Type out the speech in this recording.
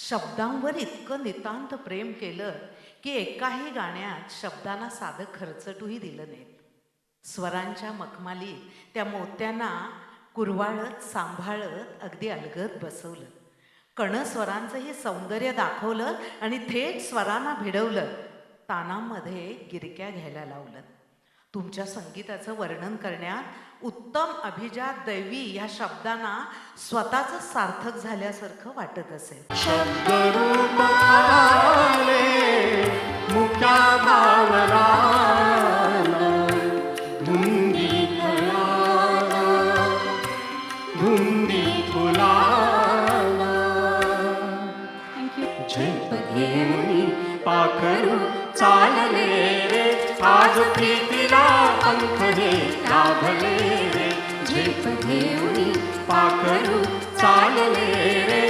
शब्दांवर इतकं नितांत प्रेम केलं की एकाही गाण्यात शब्दांना साधं खर्चटूही दिलं नाहीत. स्वरांच्या मखमालीत त्या मोत्यांना कुरवाळत सांभाळत अगदी अलगद बसवलं. कणस्वरांचं हे सौंदर्य दाखवलं आणि थेट स्वरांना भिडवलं. तानांमध्ये गिरक्या घ्यायला लावलं. तुमच्या संगीताचं वर्णन करण्यात उत्तम अभिजात दैवी ह्या शब्दांना स्वतःच सार्थक झाल्यासारखं वाटत असेल. शब्दरूप आले मुक्या भावना धुंदी फुलाला धुंदी फुलाला झेप घेऊन पाखरू चालले रे आज प्रीतीला पंख हे लाभले रे झेप घेऊन पाखरू चालले रे